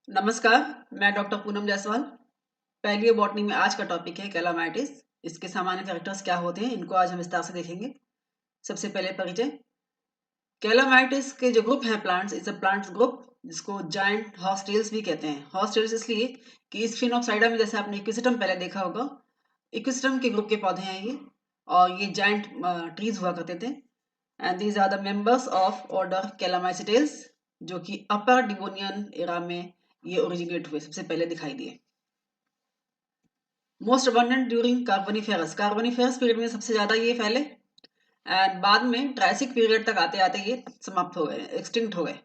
नमस्कार, मैं डॉक्टर पूनम जायसवाल। पहली बॉटनी में आज का टॉपिक है कैलामाइटिस। इसके सामान्य कैरेक्टर्स क्या होते हैं, इनको आज हम विस्तार से देखेंगे। सबसे पहले परिचय। कैलामाइटिस के जो ग्रुप हैं plants, it's a plants group जिसको जायंट हॉर्सटेल्स भी कहते हैं। हॉर्सटेल्स इसलिए कि इस फिनोप्साइडा में जैसे आपने इक्विस्टम पहले देखा होगा, इक्विस्टम के ग्रुप के पौधे हैं ये, और ये जायंट ट्रीज हुआ करते थे। And these are the members of order calamitales, जो कि अपर डिवोनियन एरा में ये ओरिजिनेट हुए, सबसे पहले दिखाई दिए। Most abundant during Carboniferous period में सबसे ज्यादा ये फैले, एंड बाद में ट्राइसिक पीरियड तक आते आते ये समाप्त हो गए, एक्सटिंक्ट हो गए।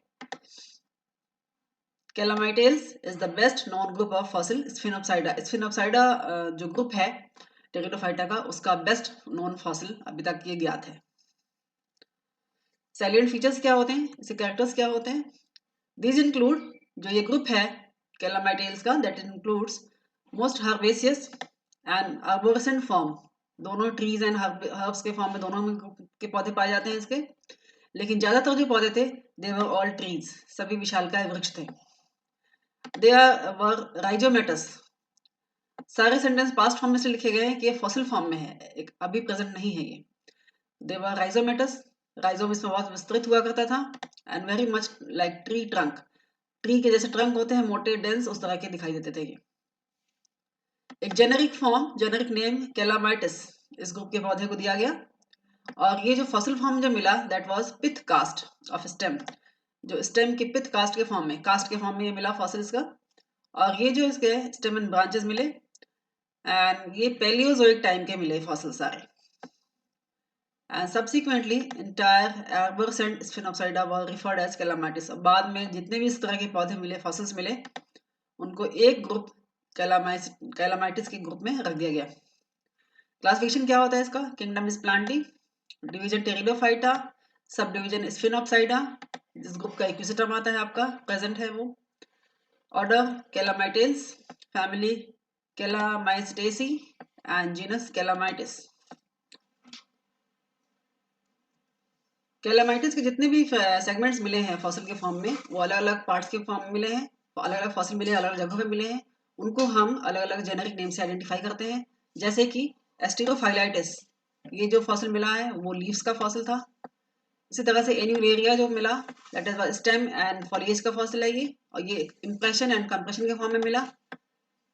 Calamitales is the best known group of fossil sphenopsida. Sphenopsida जो ग्रुप है टेरिडोफाइटा का, उसका बेस्ट नॉन फॉसिल अभी तक ये ज्ञात है। सैलिएंट फीचर्स क्या होते हैं, इसके कैरेक्टर्स क्या होते हैं? दीज इंक्लूड, जो ये ग्रुप है कैलामाइटेल्स का, that includes most herbaceous and arborescent form. दोनों ट्रीज एंड हर्ब्स के फॉर्म में दोनों में के पौधे पाए जाते हैं इसके, लेकिन ज्यादातर जो पौधे थे दे वर ऑल ट्रीज, सभी विशालकाय वृक्ष थे। They are were rhizomatous. सारे सेंटेंस पास्ट फॉर्म में से लिखे गए हैं कि ये फॉसिल फॉर्म में है, एक अभी प्रेजेंट नहीं है ये। दे वर राइजोमेटस, राइजोम इसमें बहुत विस्तृत हुआ करता था, and very much like tree trunk. Tree के जैसे ट्रंक होते हैं मोटे डेंस, उस तरह के दिखाई देते थे ये। एक जेनेरिक फॉर्म, जेनेरिक नेम कैलामाइटिस इस ग्रुप के पौधे को दिया गया, और ये जो फॉसिल फॉर्म जो मिला that was pith cast of stem. जो स्टेम के पिथ कास्ट के फॉर्म में, कास्ट के फॉर्म में ये मिला फॉसिल्स का, और ये जो इसके स्टेम एंड ब्रांचेस मिले, एंड ये पैलियोजोइक टाइम के मिले फॉसिल सारे। And subsequently entire arborescent sphenopsida were referred as calamites. बाद में जितने भी इस तरह के पौधे मिले, फॉसिल्स मिले, उनको एक ग्रुप कैलामाइटिस के ग्रुप में रख दिया गया। क्लासिफिकेशन क्या होता है इसका? Kingdom is plantae, division pteridophyta, subdivision sphenopsida, जिस ग्रुप का इक्विसिटम आता है आपका प्रेजेंट है वो। Order calamitales, family calamitaceae, and genus calamites. Calamites के जितने भी सेगमेंट्स मिले हैं फॉसिल के फॉर्म में, वो अलग अलग पार्ट्स के फॉर्म में मिले हैं, अलग अलग फॉसिल मिले, अलग अलग जगहों पे मिले हैं। उनको हम अलग अलग जेनेरिक नेम से आइडेंटिफाई करते हैं, जैसे कि एस्टेरोफाइलाइटिस, ये जो फॉसिल मिला है वो लीव्स का फॉसिल था। इसी तरह से एन्यूलेरिया जो मिला that is stem and foliage का फॉसिल है ये, और ये इंप्रेशन एंड कंप्रेशन के फॉर्म में मिला।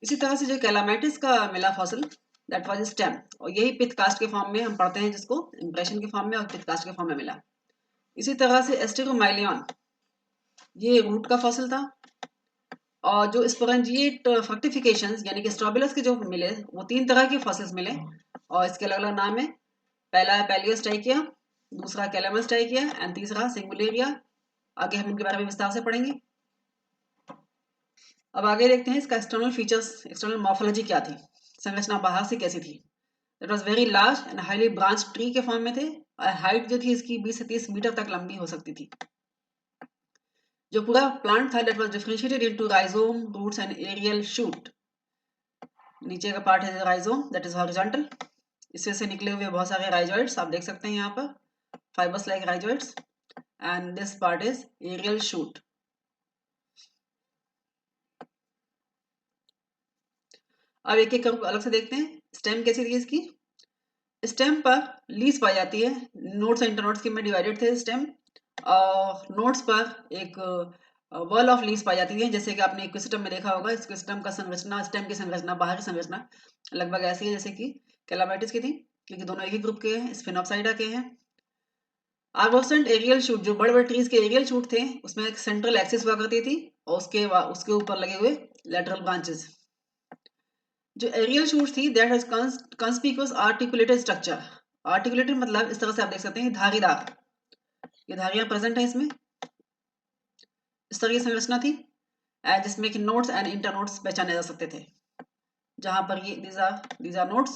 इसी तरह से जो कैलामाइटिस का मिला फॉसिल दैट वाज स्टेम, और यही पिथ कास्ट के फॉर्म में हम पढ़ते हैं, जिसको इंप्रेशन के फॉर्म में और पिथ कास्ट के फॉर्म में मिला। इसी तरह से एस्टेरोमाइलियन, ये रूट का फॉसिल था। और जो स्पोरेंजिएट फ्रक्टिफिकेशंस यानी कि स्ट्रोबिलस के जो मिले, वो 3 तरह के फॉसिल्स मिले, और इसके अलग अलग नाम है। पहला है पैलियोस्टाइकिया, दूसरा कैलामस्टाइकिया, एंड तीसरा सिंगुलेरिया। आगे हम इनके बारे में विस्तार से पढ़ेंगे। अब आगे देखते हैं इसका एक्सटर्नल फीचर्स, एक्सटर्नल मॉर्फोलॉजी क्या थी, संरचना बाहर से कैसी थी। It was very large and highly branch tree के फॉर्म में थे, और हाइट जो थी इसकी 20 से 30 मीटर तक लंबी हो सकती थी। जो पूरा प्लांट था that was differentiated into rhizome, roots and aerial shoot. नीचे का पार्ट है राइजोम दैट इज हॉरिजॉन्टल, इससे से निकले हुए बहुत सारे राइजोइड्स आप देख सकते हैं यहाँ पर, fibres like rhizoids, and this part is aerial shoot. अब एक एक अलग से देखते हैं। स्टेम कैसी थी इसकी? स्टेम पर लीव्स पाई जाती है, नोड्स और इंटरनोड्स के में डिवाइडेड थे स्टेम, और नोड्स पर एक वर्ल ऑफ लीव्स पाई जाती है, जैसे कि आपने इक्विस्टम में देखा होगा। इक्विस्टम का संरचना, स्टेम की संरचना, बाहर की संरचना लगभग ऐसी है जैसे कि कैलामाइटिस की थी, क्योंकि दोनों एक ही ग्रुप के हैं, स्फिनोप्साइडा के हैं। आर्बोरेसेंट एरियल शूट, जो बड़े बड़े ट्रीज के एरियल शूट थे, उसमें एक सेंट्रल एक्सिस हुआ करती थी, और उसके ऊपर लगे हुए लेटरल ब्रांचेस। जो एरियल शूट थी that has conspicuous articulated structure. Articulated मतलब इस तरह से आप देख सकते हैं धारीदार, ये धारियां प्रेजेंट है इसमें, इस तरह की संरचना थी, जिसमें कि नोड्स एंड इंटरनोड्स पहचाने जा सकते थे। जहां पर ये these are nodes,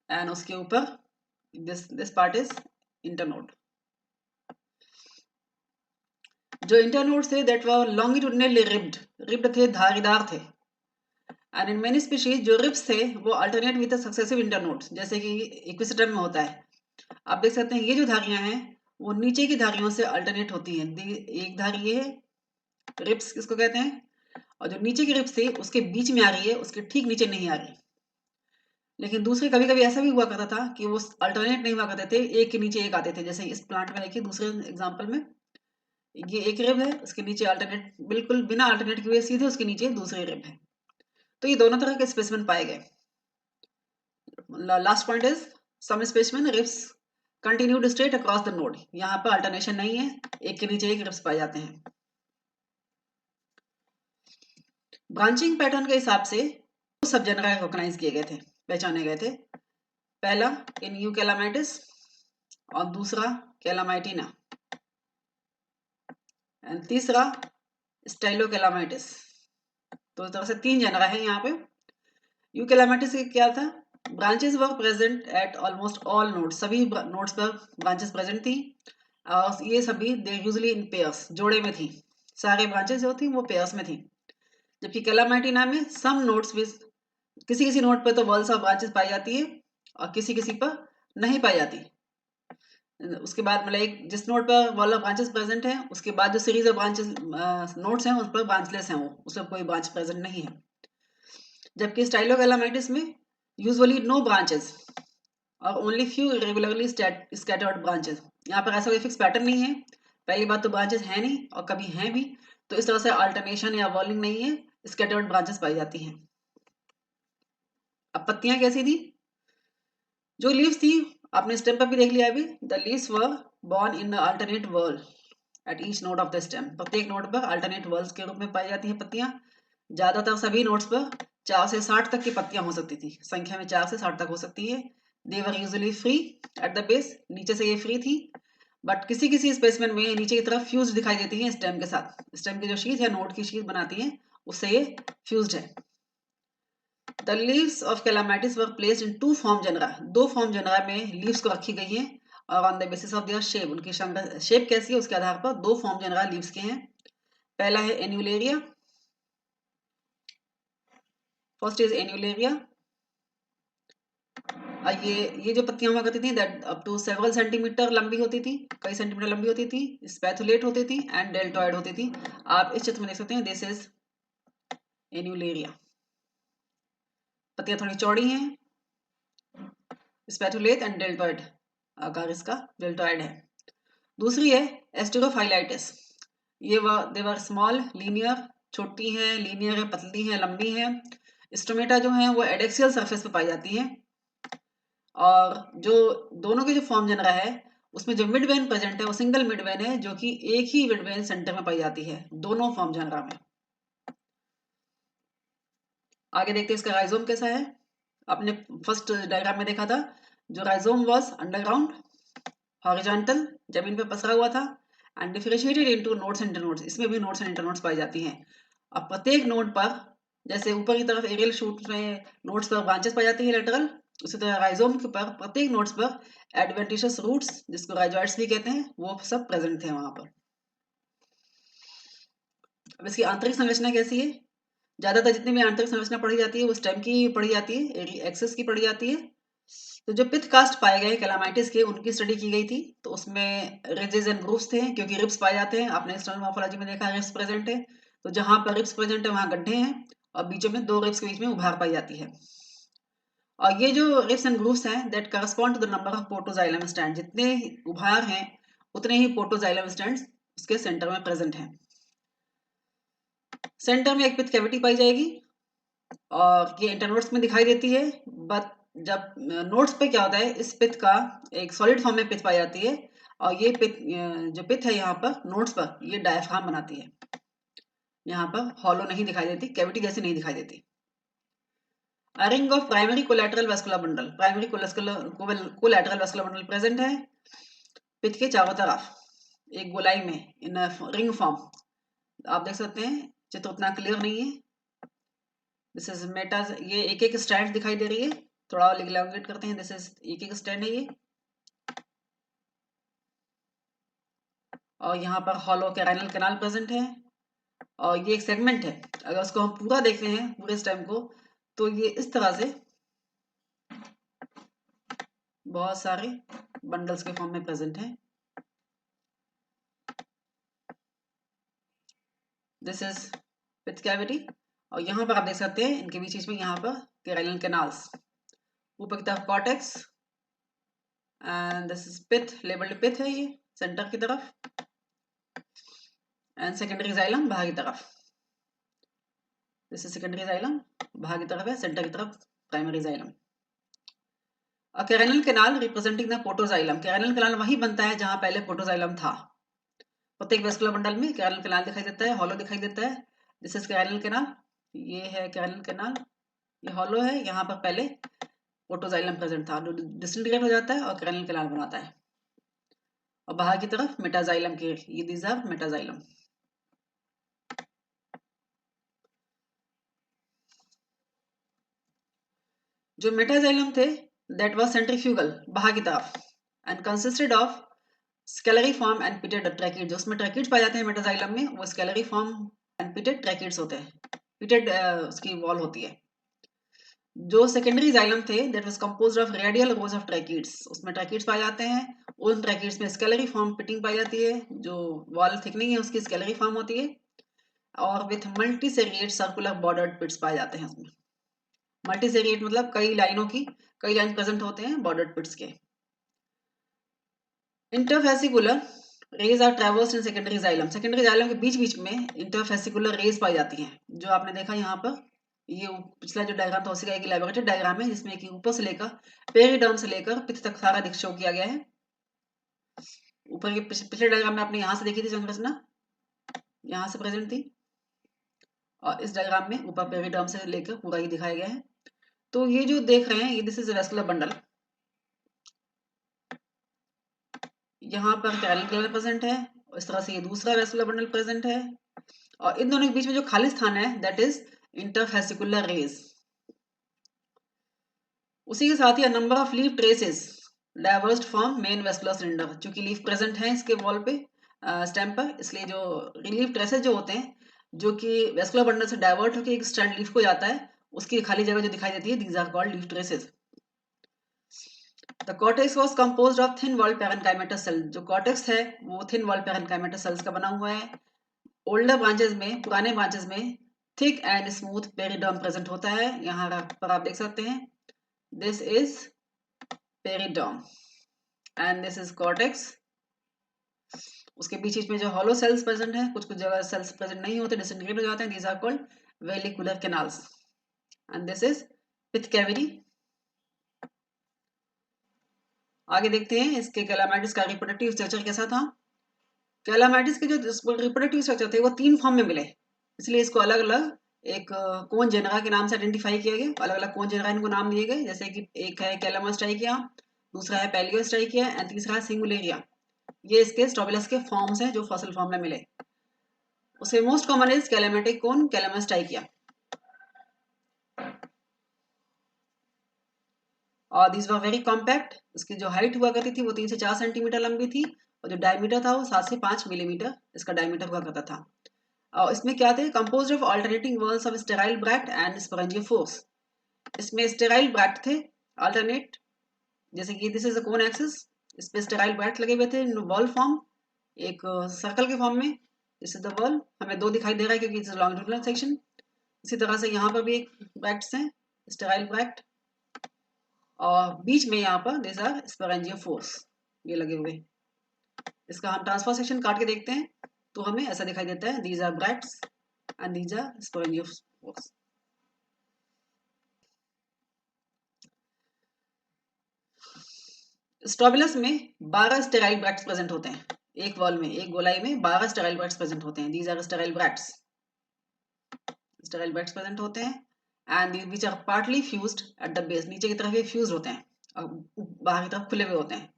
एंड उसके ऊपर दिस पार्ट इज इंटरनोड। जो इंटरनोड थे दैट वर लॉन्गिट्यूडिनली रिब्ड थे, धारीदार थे। एंड इन मेनी स्पीशीज जो रिब्स थे वो अल्टरनेट विद सक्सेसिव इंटरनोड्स, जैसे कि इक्विस्टम में होता है। आप देख सकते हैं ये जो धारियां हैं वो नीचे की धारियों से अल्टरनेट होती हैं। एक धारी ये है, रिप्स किसको कहते हैं, और जो नीचे की रिप्स थी उसके बीच में आ रही है, उसके ठीक नीचे नहीं आ रही। लेकिन दूसरे कभी कभी ऐसा भी हुआ करता था कि वो अल्टरनेट नहीं हुआ करते थे, एक के नीचे एक आते थे। जैसे इस प्लांट में देखिए दूसरे एग्जाम्पल में, ये एक रिब है, उसके नीचे अल्टरनेट, बिल्कुल बिना अल्टरनेट किए सीधे उसके नीचे दूसरी रिब है। तो ये दोनों तरह के स्पेसिमेन पाए गए। Last point is some specimen ribs continued straight across the node, यहाँ पर अल्टरनेशन नहीं है, एक के नीचे एक रिब्स पाए जाते हैं। ब्रांचिंग पैटर्न के हिसाब से दो सब जनरा रिकॉग्नाइज किए गए थे, पहचाने गए थे। पहला इन यू कैलामाइटिस और दूसरा कैलामाइटिना, एंड तीसरा स्टाइलोकैलामाइटिस। तो इस तरह से 3 जनरा है यहाँ पे। यूकैलामाइटिस क्या था, branches were present at almost all nodes, सभी नोड्स पर ब्रांचेस प्रेजेंट थी, और ये सभी दे यूजुअली इन पेयर्स, जोड़े में थी, सारे ब्रांचेस जो थी वो पेयर्स में थी। जबकि कैलामाइटिना में सम नोड्स विद, किसी किसी नोड पर तो वर्ल्स ऑफ ब्रांचेस पाई जाती है और किसी किसी पर नहीं पाई जाती। उसके बाद मतलब एक जिस नोड पर वर्ल ऑफ ब्रांचेस प्रेजेंट है, उसके बाद जो सीरीज ऑफ ब्रांचेस नोड्स हैं उस पर ब्रांचलेस हैं, वो उसमें कोई ब्रांच प्रेजेंट नहीं है। जबकि स्टाइलोकैलामाइटिस में यूजुअली नो ब्रांचेस और only few irregularly scattered branches. यहाँ पर ऐसा कोई फिक्स पैटर्न नहीं है, पहली बात तो ब्रांचेस है नहीं और कभी हैं भी, तो इस तरह से अल्टरनेशन या वॉलिंग नहीं है, स्कैटर्ड ब्रांचेस पाई जाती हैं। अब पत्तियां कैसी थी, जो लीव्स थी आपने स्टेम पर भी देख लिया अभी, the leaves were borne in alternate whorl at each node of the stem, प्रत्येक नोड पर अल्टरनेट वर्ल्स के रूप में पाई जाती है पत्तियां। ज्यादातर सभी नोड्स पर 4 से 60 तक की पत्तियां हो सकती थी, संख्या में 4 से 60 तक हो सकती है। They were usually free at the base, नीचे से ये फ्री थी, बट किसी किसी स्पेसमेन में नीचे की तरफ फ्यूज दिखाई देती है स्टेम के साथ, स्टेम की जो शीट है नोड की शीट बनाती है उससे ये फ्यूज्ड है। The leaves of calamites were placed in 2 form genera, 2 form genera में लीव्स को रखी गई है, और on the basis of their shape, उनकी शेप कैसी है उसके आधार पर 2 फॉर्म जनरा लीव्स के हैं। पहला है एन्यूलेरिया, फर्स्ट इज एन्यूलेरिया। ये जो पत्तियां हुआ करती थी that up to several centimetre लंबी होती थी, कई सेंटीमीटर लंबी होती थी, स्पैथुलेट होती थी एंड डेल्टॉइड होती थी। आप इस चित्र में देख सकते हैं, दिस इज एन्यूलेरिया। पत्तियां थोड़ी चौड़ी हैं, स्पैथुलेट एंड डेल्टॉइड आकार इसका डेल्टॉइड है। दूसरी है एस्टेरोफाइलाइटिस, ये देवर स्मॉल लीनियर, छोटी है, लीनियर है, पतली है, लंबी है। स्टोमेटा जो है वो एडेक्सियल सरफेस पे पाई जाती है, और जो दोनों के जो फॉर्म जनरा है उसमें जो मिड वेन प्रेजेंट है वो सिंगल मिड वेन है, जो कि एक ही मिड वेन सेंटर में पाई जाती है दोनों फॉर्म जनरा में। आगे देखते हैं इसका राइजोम कैसा है। आपने फर्स्ट डायग्राम में देखा था, जो राइजोम वाज अंडरग्राउंड हॉरिजॉन्टल, जमीन पे पसरा हुआ था, and differentiated into nodes and internodes, इसमें भी नोड्स एंड इंटरनोड्स पाई जाती हैं। अब प्रत्येक नोड पर, जैसे ऊपर की तरफ एरियल शूट में नोड्स पर ब्रांचेस पाई जाती है लेटरल, उसी तरह राइजोम के पर प्रत्येक नोड्स पर एडवेंटिशियस रूट्स, जिसको राइजॉइड्स भी कहते हैं, वो सब प्रेजेंट थे वहां पर। अब इसकी आंतरिक संरचना कैसी है, ज्यादातर जितनी भी आंतरिक संरचना पढ़ी जाती है वो स्टेम की पढ़ी जाती है, एक्सेस की पढ़ी जाती है। तो जो पिथ कास्ट पाए गए कैलामाइटिस के, उनकी स्टडी की गई थी, तो उसमें रिजेस एंड ग्रूव्स थे, क्योंकि रिब्स पाए जाते हैं, आपने एक्सटर्नल मॉर्फोलॉजी में देखा रिब्स प्रेजेंट है, तो जहां पर रिब्स प्रेजेंट है वहां गड्ढे हैं, और बीचों में 2 रिब्स के बीच में उभार पाई जाती है। और ये जो रिब्स एंड ग्रूव्स हैं that correspond to the number of protoxylem strand, जितने उभार हैं उतने ही प्रोटोजाइलम स्टैंड उसके सेंटर में प्रेजेंट हैं। सेंटर में एक पिथ कैविटी पाई जाएगी, और ये इंटरनोड्स में दिखाई देती है, बट जब नोड्स पे क्या होता है, इस पिथ का एक सॉलिड फॉर्म में पिथ पाई जाती है, और ये पिथ, जो पिथ है यहाँ पर नोड्स पर, ये डायफ्राम बनाती है, यहाँ पर हॉलो नहीं दिखाई देती, कैविटी जैसी नहीं दिखाई देती। A ring of primary collateral vascular bundle, primary collateral vascular bundle present है पिथ के चारों तरफ एक गोलाई में इन रिंग फॉर्म। आप देख सकते हैं, चित्र उतना क्लियर नहीं है, दिस इज मेटा, ये एक एक स्ट्रैंड दिखाई दे रही है, थोड़ा और इलैबोरेट करते हैं, दिस इज एक एक स्ट्रैंड है ये, और यहाँ पर हॉलो कैराइनल कैनाल प्रेजेंट है, और ये एक सेगमेंट है। अगर उसको हम पूरा देखते हैं पूरे स्टेम को, तो ये इस तरह से बहुत सारे बंडल्स के फॉर्म में प्रेजेंट है। दिस इज पिथ कैविटी, और यहाँ पर आप देख सकते हैं इनके बीच में यहाँ पर कैरेनल कैनाल्स, ऊपर की तरफ cortex and this is pith, labelled pith है ये सेंटर की तरफ, एंड सेकेंडरी जाइलम बाहर की तरफ, दिस इज सेकेंडरी जाइलम बाहर की तरफ है, सेंटर की तरफ primary xylem. Carinal canal representing the protoxylem, carinal canal वही बनता है जहां पहले प्रोटोजाइलम था। प्रत्येक वेस्कुलर बंडल में कैरेनल कैनाल दिखाई देता है, हॉलो दिखाई देता है, दिस इज कैरेनल कैनाल, ये है कैरेनल कैनाल, ये हॉलो है, यहाँ पर पहले प्रोटोजाइलम प्रेजेंट था जो डिसइंटीग्रेट हो जाता है और कैरेनल कैनाल बनाता है, और बाहर की तरफ मेटाजाइलम के, ये दीज आर मेटाजाइलम। जो मेटाजाइलम थे दैट वाज सेंट्रीफ्यूगल बाहर की तरफ and consisted of scalariform and pitted tracheid, जो उसमें ट्रैकिड्स पाए जाते हैं मेटाजाइलम में, वो scalariform and pitted tracheids होते हैं, पिटेड उसकी वॉल होती है। जो सेकेंडरी जाइलम थे that was composed of radial rows of tracheids, उसमें ट्रैकिड्स पाए जाते हैं, उन ट्रैकिड्स में स्केलरी फॉर्म पिटिंग पाई जाती है, जो वॉल थिकनिंग है उसकी स्केलरी फॉर्म होती है, और विथ मल्टी सेरिएट सर्कुलर बॉर्डर्ड पिट्स पाए जाते हैं उसमें। मल्टी सेरिएट मतलब कई लाइनों की, कई लाइन प्रेजेंट होते हैं बॉर्डर्ड पिट्स के। Interfascicular rays are traversed in secondary xylem, secondary xylem के बीच बीच में इंटरफेसिकुलर रेज पाई जाती हैं, जो आपने देखा यहाँ पर, ये पिछला जो डायग्राम था उसी का एक इलैबोरेटेड डायग्राम है जिसमें कि ऊपर से लेकर पेरिडर्म से लेकर पिथ तक सारा दिख शो किया गया है। ऊपर के पिछले डायग्राम में आपने यहाँ से देखी थी संरचना, यहाँ से प्रेजेंट थी, और इस डायग्राम में ऊपर पेरिडर्म से लेकर पूरा ही दिखाया गया है। तो ये जो देख रहे हैं ये दिस इज वेस्कुलर बंडल, यहाँ पर कैरल कलर प्रेजेंट है, इस तरह से ये दूसरा वेस्कुलर बंडल प्रेजेंट है, और इन दोनों के बीच में जो खाली स्थान है दैट इज इंटरफेसिकुलर रेज। उसी के साथ ही number of leaf traces diverged from main vascular cylinder, चूंकि लीफ प्रेजेंट है इसके वॉल पे स्टेम पर, इसलिए जो लीफ ट्रेसेस जो होते हैं जो कि वेस्कुलर बंडल से डाइवर्ट होकर एक स्टैंड लीफ को जाता है, उसकी खाली जगह जो दिखाई देती है these are called leaf traces. The cortex was composed of thin walled parenchymatous cell, जो कॉर्टेक्स है वो थिन वॉल्ड पैरेन्काइमेटस सेल्स का बना हुआ है। ओल्डर ब्रांचेस में, पुराने ब्रांचेस में thick and smooth periderm present होता है, यहाँ पर आप देख सकते हैं, this is periderm and this is cortex. उसके बीच बीच में जो हॉलो सेल्स प्रेजेंट है, कुछ कुछ जगह सेल्स प्रेजेंट नहीं होते, डिसइंटीग्रेट हो जाते हैं, these are called vallecular canals, and this is pith cavity. आगे देखते हैं इसके कैलामाइटिस का रिप्रोडक्टिव स्ट्रक्चर कैसा था। कैलामाइटिस के जो रिप्रोडक्टिव स्ट्रक्चर थे वो 3 फॉर्म में मिले, इसलिए इसको अलग अलग एक कोन जेनरा के नाम से आइडेंटिफाई किया गया, अलग अलग कोन जेनरा इनको नाम दिए गए, जैसे कि एक है कैलामास्ट्राइकिया, दूसरा है पैलियोस्ट्राइकिया एंड तीसरा है सिंगुलेरिया। ये इसके स्टोबिलस के फॉर्म्स हैं जो फॉसिल फॉर्म में मिले। उसके मोस्ट कॉमन इज कैलामेटिक कोन, कैलामास्ट्राइकिया, और दिस वर वेरी कॉम्पैक्ट। इसकी जो हाइट हुआ करती थी वो 3 से 4 सेंटीमीटर लंबी थी, और जो डायमीटर था वो 7 से 5 मिलीमीटर इसका डायमीटर हुआ करता था। और इसमें क्या थे, composed of alternating walls of sterile bract and sporangiophores. इसमें स्टेराइल ब्रैक्ट थे अल्टरनेट, जैसे कि this is a cone axis, इस पे स्टेराइल ब्रैक्ट लगे हुए थे बॉल फॉर्म, एक सर्कल के फॉर्म में, दिस इज द बॉल, हमें 2 दिखाई दे रहा है क्योंकि इट्स लॉन्गिट्यूडिनल सेक्शन। इसी तरह से यहाँ पर भी एक ब्रैक्ट्स हैं, स्टेराइल ब्रैक्ट, और बीच में यहाँ पर दिस आर स्पोरेंजियोफोर्स, ये लगे हुए। इसका हम ट्रांसफर सेक्शन काट के देखते हैं तो हमें ऐसा दिखाई देता है, these are bracts and these are sporangiophores. Strobilus में 12 स्टेराइल ब्रैक्ट्स प्रेजेंट होते हैं, एक वॉल में, एक गोलाई में 12 स्टेराइल ब्रैक्ट्स प्रेजेंट होते हैं, these are sterile bracts, sterile bracts present होते हैं, and which are partly fused at the base, नीचे की तरफ ये फ्यूज होते हैं और बाहर की तरफ खुले हुए होते हैं,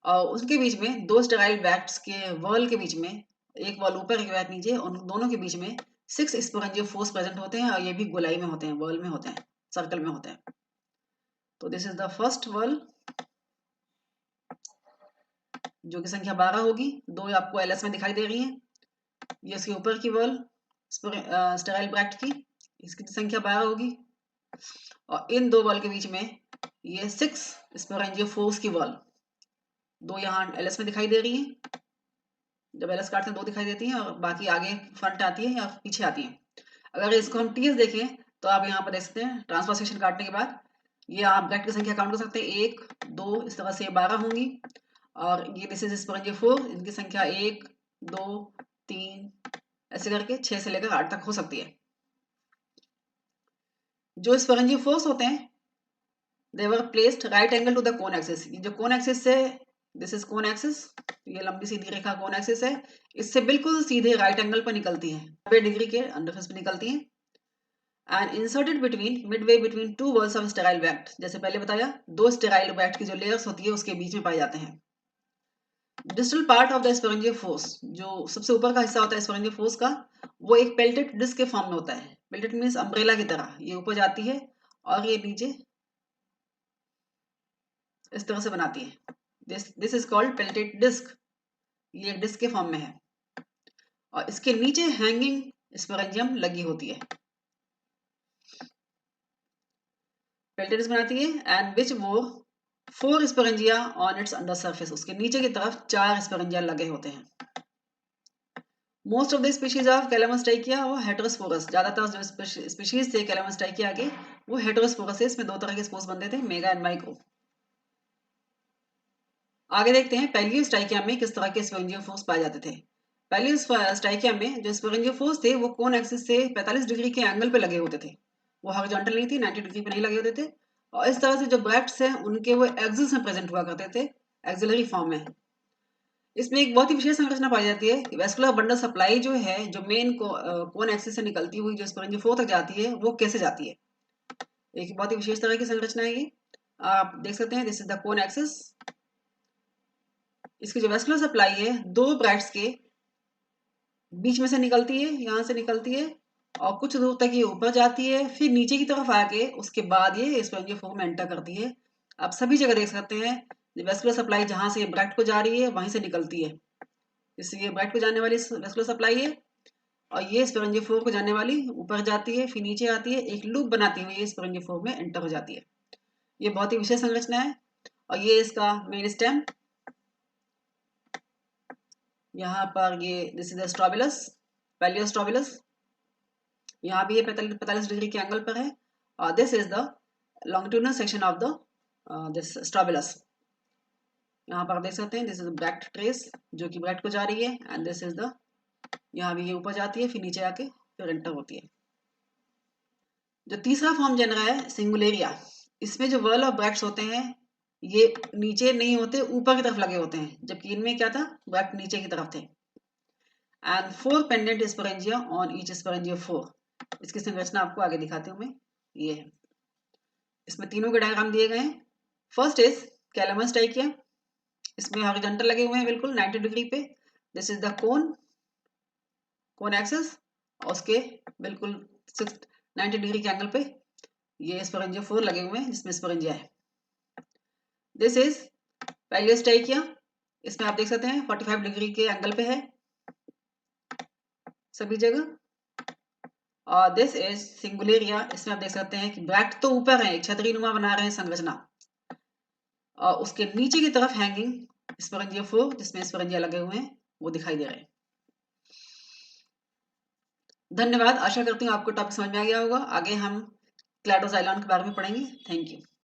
और उसके बीच में 2 स्टेराइल ब्रैक्ट्स के वॉल के बीच में, एक वॉल ऊपर एक वॉल नीचे, उन दोनों के बीच में 6 स्पोरेंजियोफोर्स प्रेजेंट होते हैं, और ये भी गोलाई में होते हैं, वॉल में होते हैं, सर्कल में होते हैं। तो this is the first wall जो की संख्या 12 होगी, 2 आपको एलएस में दिखाई दे रही है, ये इसके ऊपर की वॉल स्टेराइल ब्रैक्ट की, इसकी संख्या 12 होगी, और इन 2 वॉल के बीच में ये 6 स्पोरेंजियोफोर्स की वॉल, 2 यहाँ एलएस में दिखाई दे रही है, जब एलएस काटते हैं 2 दिखाई देती हैं और बाकी आगे फ्रंट आती है या पीछे आती है। अगर इसको हम टीएस देखें तो आप यहाँ पर देख सकते हैं ट्रांसफर सेक्शन काटने के बाद ये आप ब्रैकेट की संख्या काउंट कर सकते हैं 1, 2 इस तरह से 12 होंगी और ये दिस इज स्पोरेंजिया 4 इनकी संख्या 1, 2, 3 ऐसे करके 6 से लेकर 8 तक हो सकती है। जो स्पोरेंजिया 4 होते हैं they were placed right angle to the cone axis. ये जो कोन एक्सिस है दिस इज कोन एक्सिस, ये लंबी सीधी रेखा कोन एक्सिस है, इससे बिल्कुल सीधे राइट एंगल पर निकलती है 90 डिग्री के अंडर फेस पे निकलती है and inserted between midway between two walls of sterile bract. जैसे पहले बताया 2 स्टेराइल वैक्ट की जो लेयर्स होती है उसके बीच में पाए जाते हैं। Distal part of the sporangia force, जो सबसे ऊपर का हिस्सा होता है स्पोरेंजिया फोर्स का, वो एक पेल्टेड डिस्क के फॉर्म में होता है। पेल्टेड मीन्स अम्ब्रेला की तरह, ये ऊपर जाती है और ये नीचे इस तरह से बनाती है। दिस इज कॉल्ड पेल्टेड डिस्क, ये एक डिस्क के फॉर्म में है और इसके नीचे हैंगिंग स्पोरेंजियम लगी होती है, पेल्टेड डिस्क बनाती है एंड विच वो 4 sporangia on its under surface, उसके नीचे की तरफ 4 स्पोरेंजिया लगे होते हैं। Most of the species of calamostachys वो हेटेरोस्पोरस, ज्यादातर जो स्पीशीज थे कैलामस टाइकिया के वो हेटेरोस्पोरस है। इसमें 2 तरह के स्पोर्स बनते थे, मेगा एंड माइक्रो। आगे देखते हैं पैलियो स्टाइकिया में किस तरह के स्पोरेंजियोफोर्स पाए जाते थे। पैलियो स्टाइकिया में जो स्पोरेंजियोफोर्स थे वो कोन एक्सिस से 45 डिग्री के एंगल पे लगे होते थे, वो हॉरिजॉन्टल नहीं थी, 90 डिग्री पे नहीं लगे होते थे और इस तरह से जो ब्रैक्ट्स हैं उनके वो एक्सिस में प्रेजेंट हुआ करते थे, एक्सिलरी फॉर्म में। इसमें एक बहुत ही विशेष संरचना पाई जाती है, वेस्कुलर बंडल सप्लाई जो है जो मेन कोन एक्सिस से निकलती हुई जो स्पोरेंजियोफोर तक जाती है वो कैसे जाती है। एक बहुत ही विशेष तरह की संरचना है ये, आप देख सकते हैं this is the cone axis. इसकी जो वेस्कुलर सप्लाई है 2 ब्रैक्ट्स के बीच में से निकलती है, यहाँ से निकलती है और कुछ दूर तक ये ऊपर जाती है, फिर नीचे की तरफ आके उसके बाद ये स्पोरेंजियोफोर में एंटर करती है। आप सभी जगह देख सकते हैं वेस्कुलर सप्लाई जहां से ब्रैक्ट को जा रही है वहीं से निकलती है, इससे ये ब्रैक्ट को जाने वाली वेस्कुलर सप्लाई है और ये स्पोरेंजियोफोर को जाने वाली ऊपर जाती है, फिर नीचे आती है, एक लूप बनाती हुई ये स्पोरेंजियोफोर में एंटर हो जाती है। ये बहुत ही विशेष संरचना है और ये इसका मेन स्टेम, यहाँ पर ये this is the strobilus, palaeo strobilus, यहाँ भी ये 45 डिग्री के एंगल पर है और this is the longitudinal section of the this strobilus. यहाँ पर देख सकते हैं दिस इज ब्रैक्ट ट्रेस जो कि ब्रैक्ट को जा रही है एंड दिस इज द, यहाँ भी ये ऊपर जाती है फिर नीचे आके फिर एंटर होती है। जो तीसरा फॉर्म जनरा है सिंगुलेरिया, इसमें जो वर्ल ऑफ ब्रैक्ट्स होते हैं ये नीचे नहीं होते, ऊपर की तरफ लगे होते हैं, जबकि इनमें क्या था ब्रैक्ट नीचे की तरफ थे and 4 pendant sporangia on each sporangia 4। इसकी संरचना आपको आगे दिखाती हूँ मैं, ये है, इसमें तीनों के डायग्राम दिए गए हैं। फर्स्ट इज कैलामस टाइकिया, इसमें हॉरिजॉन्टल लगे हुए हैं बिल्कुल 90 डिग्री पे, this is the cone axis और उसके बिल्कुल 90 डिग्री के एंगल पे ये स्पोरेंजिया 4 लगे हुए हैं जिसमें स्पोरेंजिया है। दिस इज पैलियोस्टाइकिया, इसमें आप देख सकते हैं 45 डिग्री के एंगल पे है सभी जगह और दिस इज सिंगुलेरिया, इसमें आप देख सकते हैं कि ब्रैक्ट तो ऊपर है, एक छतरी नुमा बना रहे हैं संरचना और उसके नीचे की तरफ हैंगिंग स्पोरेंजिया 4 जिसमें स्पोरेंजिया लगे हुए हैं वो दिखाई दे रहे हैं। धन्यवाद, आशा करती हूँ आपको टॉपिक समझ में आ गया होगा। आगे हम क्लैडोजाइलॉन के बारे में पढ़ेंगे। Thank you.